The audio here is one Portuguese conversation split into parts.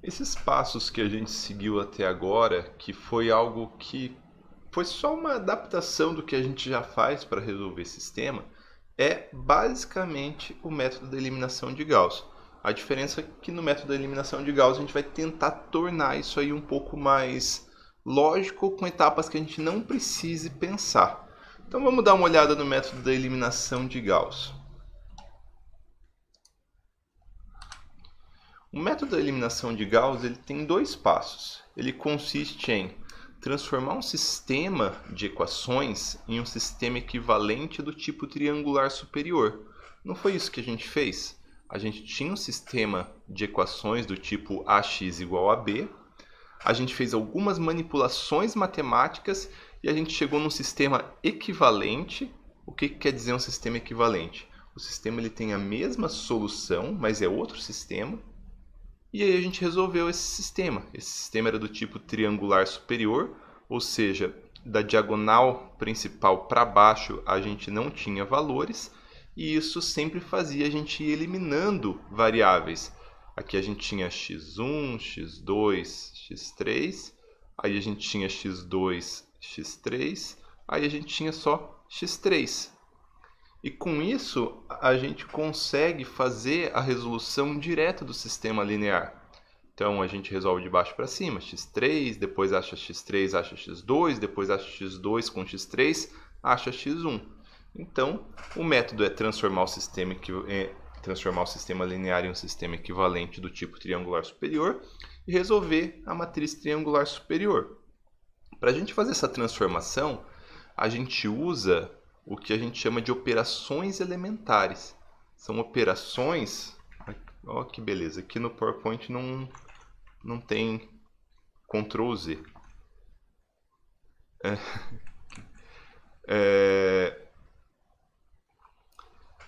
Esses passos que a gente seguiu até agora, que foi algo que foi só uma adaptação do que a gente já faz para resolver sistema, é basicamente o método da eliminação de Gauss. A diferença é que no método da eliminação de Gauss a gente vai tentar tornar isso aí um pouco mais lógico, com etapas que a gente não precise pensar. Então vamos dar uma olhada no método da eliminação de Gauss. O método da eliminação de Gauss ele tem dois passos. Ele consiste em transformar um sistema de equações em um sistema equivalente do tipo triangular superior. Não foi isso que a gente fez? A gente tinha um sistema de equações do tipo ax igual a b, a gente fez algumas manipulações matemáticas e a gente chegou num sistema equivalente. O que quer dizer um sistema equivalente? O sistema ele tem a mesma solução, mas é outro sistema. E aí a gente resolveu esse sistema. Esse sistema era do tipo triangular superior, ou seja, da diagonal principal para baixo a gente não tinha valores, e isso sempre fazia a gente ir eliminando variáveis. Aqui a gente tinha x1, x2, x3, aí a gente tinha x2, x3, aí a gente tinha só x3. E com isso, a gente consegue fazer a resolução direta do sistema linear. Então, a gente resolve de baixo para cima, x3, depois acha x3, acha x2, depois acha x2 com x3, acha x1. Então, o método é transformar o sistema linear em um sistema equivalente do tipo triangular superior e resolver a matriz triangular superior. Para a gente fazer essa transformação, a gente usa o que a gente chama de operações elementares. São operações... Olha que beleza, aqui no PowerPoint não tem Ctrl Z.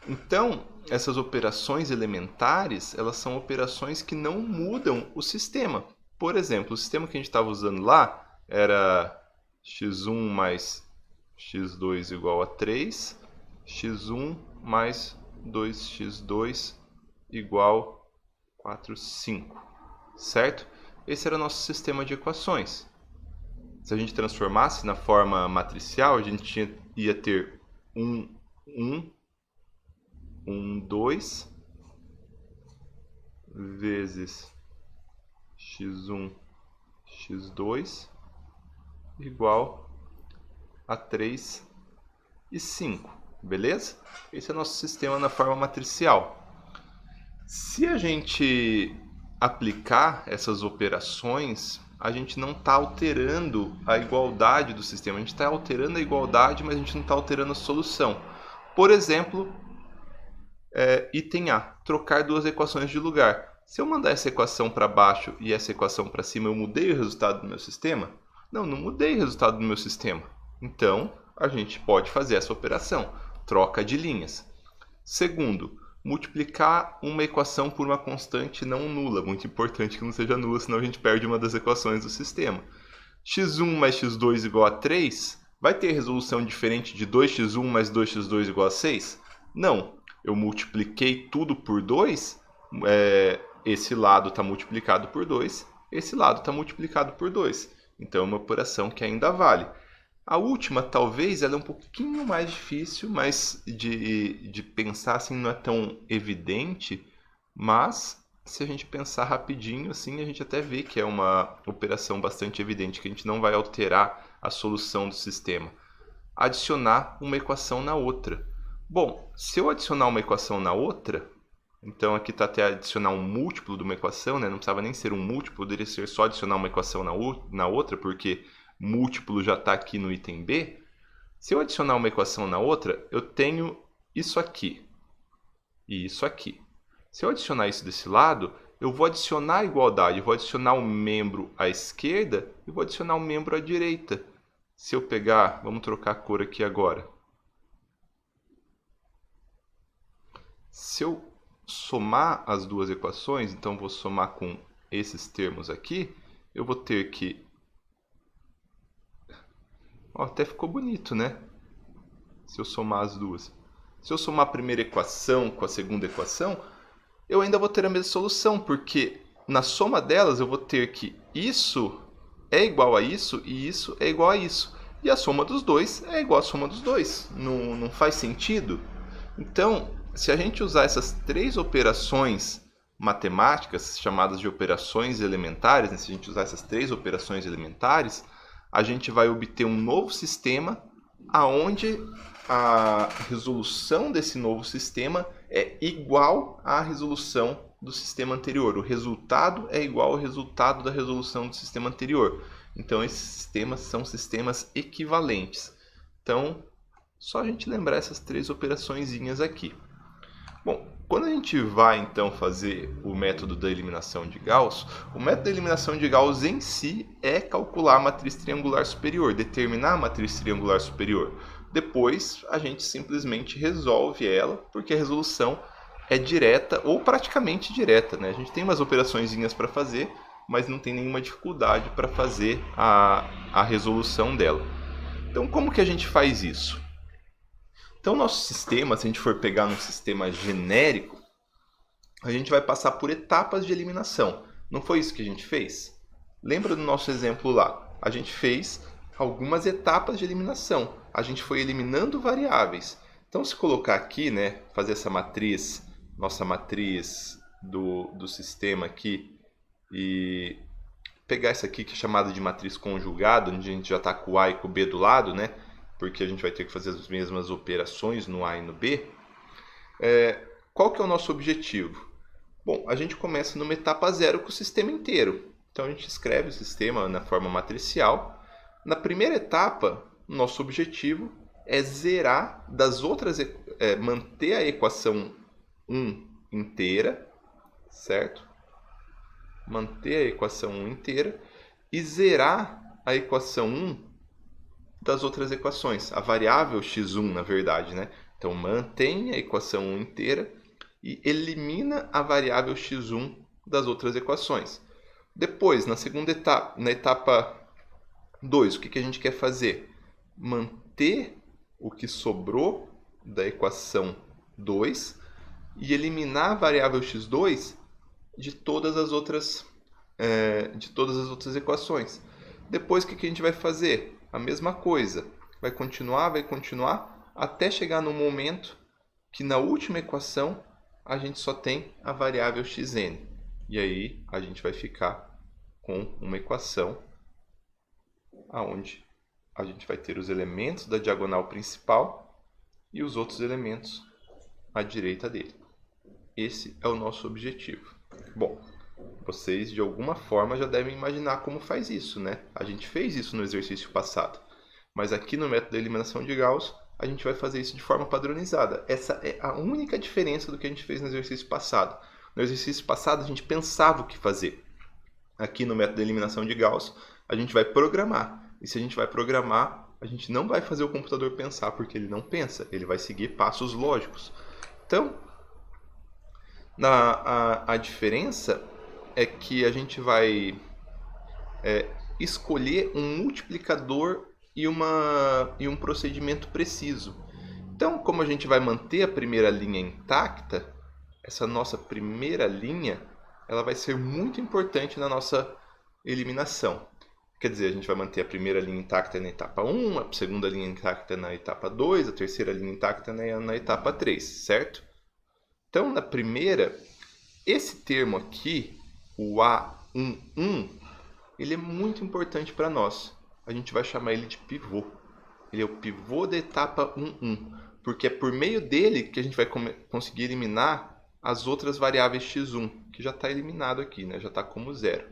Então, essas operações elementares, elas são operações que não mudam o sistema. Por exemplo, o sistema que a gente estava usando lá era x1 mais x2 igual a 3, x1 mais 2x2 igual a 4, 5, certo? Esse era o nosso sistema de equações. Se a gente transformasse na forma matricial, a gente ia ter 1, 2 vezes x1, x2 igual a 3 e 5, beleza? Esse é o nosso sistema na forma matricial. Se a gente aplicar essas operações, a gente não está alterando a igualdade do sistema. A gente está alterando a igualdade, mas a gente não está alterando a solução. Por exemplo, item A, trocar duas equações de lugar. Se eu mandar essa equação para baixo e essa equação para cima, eu mudei o resultado do meu sistema? Não mudei o resultado do meu sistema. Então, a gente pode fazer essa operação, troca de linhas. Segundo, multiplicar uma equação por uma constante não nula. Muito importante que não seja nula, senão a gente perde uma das equações do sistema. x1 mais x2 igual a 3, vai ter resolução diferente de 2x1 mais 2x2 igual a 6? Não. Eu multipliquei tudo por 2, esse lado está multiplicado por 2, esse lado está multiplicado por 2. Então é uma operação que ainda vale. A última, talvez, ela é um pouquinho mais difícil, mas de pensar assim não é tão evidente, mas se a gente pensar rapidinho, assim, a gente até vê que é uma operação bastante evidente, que a gente não vai alterar a solução do sistema. Adicionar uma equação na outra. Bom, se eu adicionar uma equação na outra, então aqui está até adicionar um múltiplo de uma equação, né? Não precisava nem ser um múltiplo, poderia ser só adicionar uma equação na outra, porque múltiplo já está aqui no item B. Se eu adicionar uma equação na outra, eu tenho isso aqui e isso aqui. Se eu adicionar isso desse lado, eu vou adicionar a igualdade, eu vou adicionar um membro à esquerda e vou adicionar um membro à direita. Se eu pegar, vamos trocar a cor aqui agora. Se eu somar as duas equações, então vou somar com esses termos aqui, eu vou ter que... até ficou bonito, né? Se eu somar as duas. Se eu somar a primeira equação com a segunda equação, eu ainda vou ter a mesma solução, porque na soma delas eu vou ter que isso é igual a isso e isso é igual a isso. E a soma dos dois é igual à soma dos dois. Não faz sentido? Então, se a gente usar essas três operações matemáticas, chamadas de operações elementares, né? Se a gente usar essas três operações elementares, a gente vai obter um novo sistema aonde a resolução desse novo sistema é igual à resolução do sistema anterior. O resultado é igual ao resultado da resolução do sistema anterior. Então, esses sistemas são sistemas equivalentes. Então, só a gente lembrar essas três operaçõezinhas aqui. Bom, quando a gente vai então fazer o método da eliminação de Gauss, o método da eliminação de Gauss em si é calcular a matriz triangular superior, determinar a matriz triangular superior. Depois a gente simplesmente resolve ela, porque a resolução é direta ou praticamente direta, né? A gente tem umas operaçõezinhas para fazer, mas não tem nenhuma dificuldade para fazer a resolução dela. Então, como que a gente faz isso? Então, nosso sistema, se a gente for pegar num sistema genérico, a gente vai passar por etapas de eliminação. Não foi isso que a gente fez? Lembra do nosso exemplo lá? A gente fez algumas etapas de eliminação. A gente foi eliminando variáveis. Então, se colocar aqui, né, fazer essa matriz, nossa matriz do sistema aqui, e pegar essa aqui que é chamada de matriz conjugada, onde a gente já está com o A e com o B do lado, né? Porque a gente vai ter que fazer as mesmas operações no A e no B. Qual que é o nosso objetivo? Bom, a gente começa numa etapa zero com o sistema inteiro. Então a gente escreve o sistema na forma matricial. Na primeira etapa, nosso objetivo é zerar das outras, manter a equação 1 inteira, certo? Manter a equação 1 inteira e zerar a equação 1 das outras equações, a variável x1, na verdade, né? Então, mantém a equação 1 inteira e elimina a variável x1 das outras equações. Depois, na segunda etapa, na etapa 2, o que a gente quer fazer? Manter o que sobrou da equação 2 e eliminar a variável x2 de todas as outras equações. Depois, o que a gente vai fazer? A mesma coisa. Vai continuar até chegar no momento que na última equação a gente só tem a variável xn. E aí a gente vai ficar com uma equação onde a gente vai ter os elementos da diagonal principal e os outros elementos à direita dele. Esse é o nosso objetivo. Bom, vocês de alguma forma já devem imaginar como faz isso, né? A gente fez isso no exercício passado, mas aqui no método da eliminação de Gauss a gente vai fazer isso de forma padronizada. Essa é a única diferença do que a gente fez no exercício passado. No exercício passado a gente pensava o que fazer. Aqui no método da eliminação de Gauss a gente vai programar. E se a gente vai programar, a gente não vai fazer o computador pensar, porque ele não pensa, ele vai seguir passos lógicos. Então, a diferença é que a gente vai escolher um multiplicador e um procedimento preciso. Então, como a gente vai manter a primeira linha intacta, essa nossa primeira linha ela vai ser muito importante na nossa eliminação. Quer dizer, a gente vai manter a primeira linha intacta na etapa 1, a segunda linha intacta na etapa 2, a terceira linha intacta na etapa 3, certo? Então, na primeira, esse termo aqui, o A11, ele é muito importante para nós. A gente vai chamar ele de pivô. Ele é o pivô da etapa 11, porque é por meio dele que a gente vai conseguir eliminar as outras variáveis x1, que já está eliminado aqui, né? Já está como zero.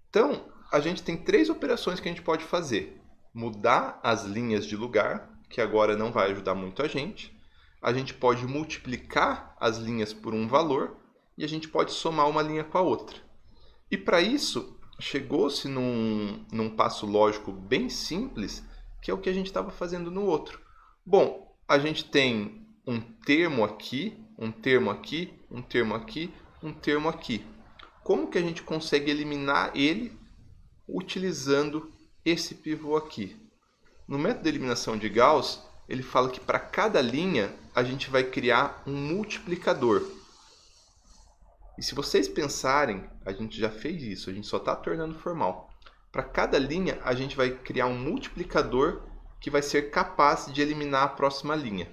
Então, a gente tem três operações que a gente pode fazer. Mudar as linhas de lugar, que agora não vai ajudar muito a gente. A gente pode multiplicar as linhas por um valor e a gente pode somar uma linha com a outra. E para isso, chegou-se num passo lógico bem simples, que é o que a gente estava fazendo no outro. Bom, a gente tem um termo aqui, um termo aqui, um termo aqui, um termo aqui. Como que a gente consegue eliminar ele utilizando esse pivô aqui? No método de eliminação de Gauss, ele fala que para cada linha a gente vai criar um multiplicador. E se vocês pensarem, a gente já fez isso, a gente só está tornando formal. Para cada linha, a gente vai criar um multiplicador que vai ser capaz de eliminar a próxima linha.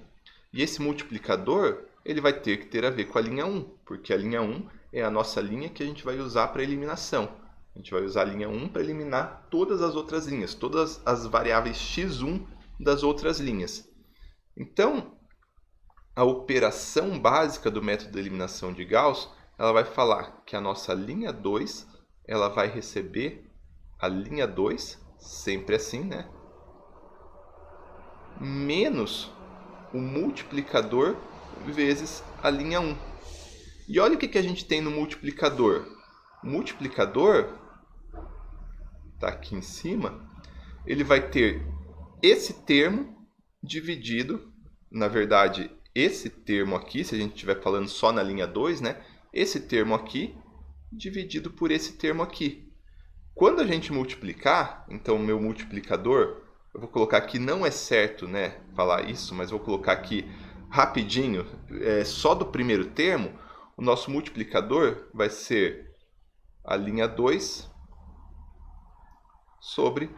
E esse multiplicador, ele vai ter que ter a ver com a linha 1, porque a linha 1 é a nossa linha que a gente vai usar para eliminação. A gente vai usar a linha 1 para eliminar todas as outras linhas, todas as variáveis x1 das outras linhas. Então, a operação básica do método de eliminação de Gauss, ela vai falar que a nossa linha 2, ela vai receber a linha 2, sempre assim, né? Menos o multiplicador vezes a linha 1. E olha o que a gente tem no multiplicador. O multiplicador, está aqui em cima, ele vai ter esse termo dividido, na verdade, esse termo aqui, se a gente estiver falando só na linha 2, né? Esse termo aqui dividido por esse termo aqui. Quando a gente multiplicar, então o meu multiplicador, eu vou colocar aqui, não é certo, né, falar isso, mas vou colocar aqui rapidinho, só do primeiro termo, o nosso multiplicador vai ser a linha 2 sobre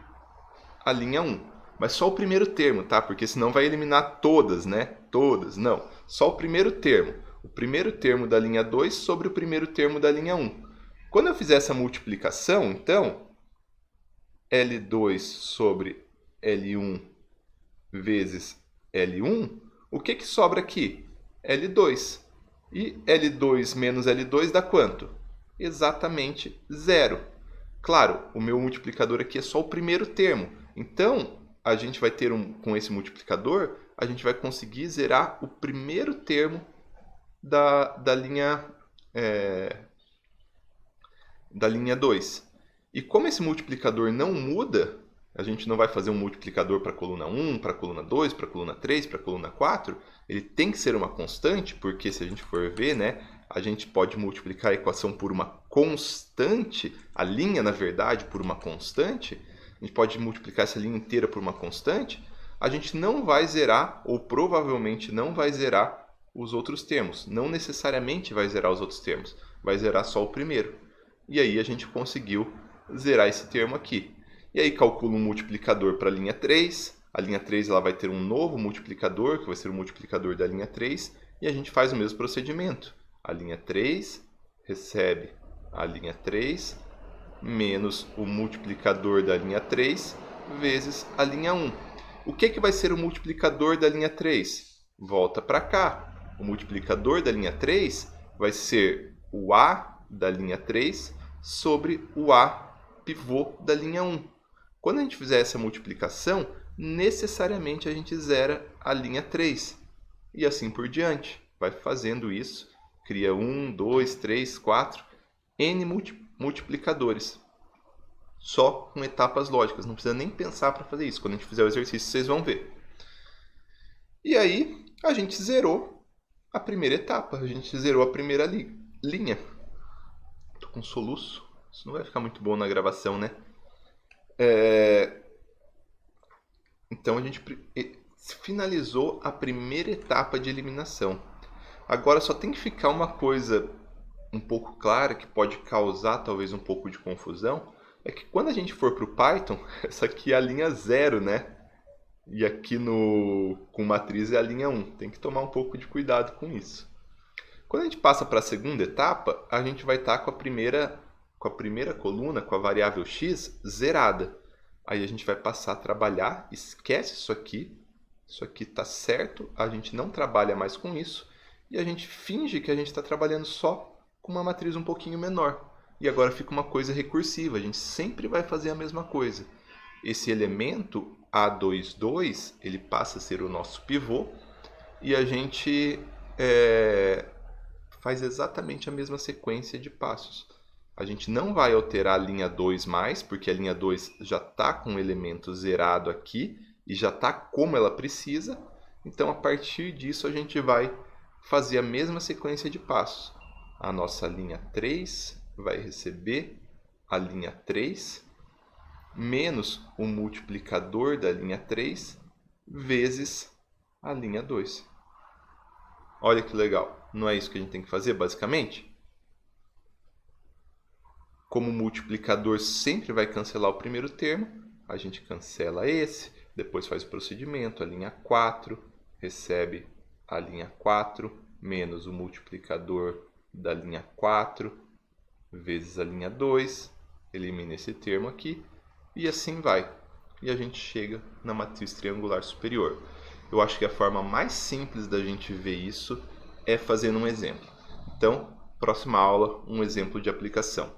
a linha 1. Mas só o primeiro termo, tá? Porque senão vai eliminar todas, né? Todas, não. Só o primeiro termo. O primeiro termo da linha 2 sobre o primeiro termo da linha 1. Quando eu fizer essa multiplicação, então, L2 sobre L1 vezes L1, o que sobra aqui? L2. E L2 menos L2 dá quanto? Exatamente 0. Claro, o meu multiplicador aqui é só o primeiro termo. Então, a gente vai ter com esse multiplicador, a gente vai conseguir zerar o primeiro termo da linha 2. E como esse multiplicador não muda, a gente não vai fazer um multiplicador para a coluna 1, para a coluna 2, para a coluna 3, para a coluna 4, ele tem que ser uma constante, porque se a gente for ver, né, a gente pode multiplicar a equação por uma constante, a linha, na verdade, por uma constante, a gente pode multiplicar essa linha inteira por uma constante, a gente não vai zerar, ou provavelmente não vai zerar os outros termos. Não necessariamente vai zerar os outros termos, vai zerar só o primeiro. E aí a gente conseguiu zerar esse termo aqui. E aí calcula um multiplicador para a linha 3. A linha 3 ela vai ter um novo multiplicador, que vai ser o multiplicador da linha 3. E a gente faz o mesmo procedimento. A linha 3 recebe a linha 3 menos o multiplicador da linha 3 vezes a linha 1. O que vai ser o multiplicador da linha 3? Volta para cá. O multiplicador da linha 3 vai ser o A da linha 3 sobre o A pivô da linha 1. Quando a gente fizer essa multiplicação, necessariamente a gente zera a linha 3. E assim por diante. Vai fazendo isso. Cria 1, 2, 3, 4, N multiplicadores. Só com etapas lógicas. Não precisa nem pensar para fazer isso. Quando a gente fizer o exercício, vocês vão ver. E aí, a gente zerou a primeira etapa. A gente zerou a primeira linha. Estou com soluço. Isso não vai ficar muito bom na gravação, né? Então, a gente finalizou a primeira etapa de eliminação. Agora, só tem que ficar uma coisa um pouco clara, que pode causar talvez um pouco de confusão, é que quando a gente for para o Python, essa aqui é a linha 0, né? E aqui com matriz é a linha 1. Tem que tomar um pouco de cuidado com isso. Quando a gente passa para a segunda etapa, a gente vai estar com a primeira coluna, com a variável x, zerada. Aí a gente vai passar a trabalhar, esquece isso aqui está certo, a gente não trabalha mais com isso, e a gente finge que a gente está trabalhando só com uma matriz um pouquinho menor. E agora fica uma coisa recursiva, a gente sempre vai fazer a mesma coisa. Esse elemento A22, ele passa a ser o nosso pivô, e a gente faz exatamente a mesma sequência de passos. A gente não vai alterar a linha 2 mais, porque a linha 2 já está com o elemento zerado aqui, e já está como ela precisa. Então, a partir disso, a gente vai fazer a mesma sequência de passos. A nossa linha 3 vai receber a linha 3 menos o multiplicador da linha 3 vezes a linha 2. Olha que legal. Não é isso que a gente tem que fazer, basicamente? Como o multiplicador sempre vai cancelar o primeiro termo, a gente cancela esse, depois faz o procedimento, a linha 4 recebe a linha 4 menos o multiplicador da linha 4 vezes a linha 2, elimina esse termo aqui, e assim vai. E a gente chega na matriz triangular superior. Eu acho que a forma mais simples da gente ver isso é fazendo um exemplo. Então, próxima aula, um exemplo de aplicação.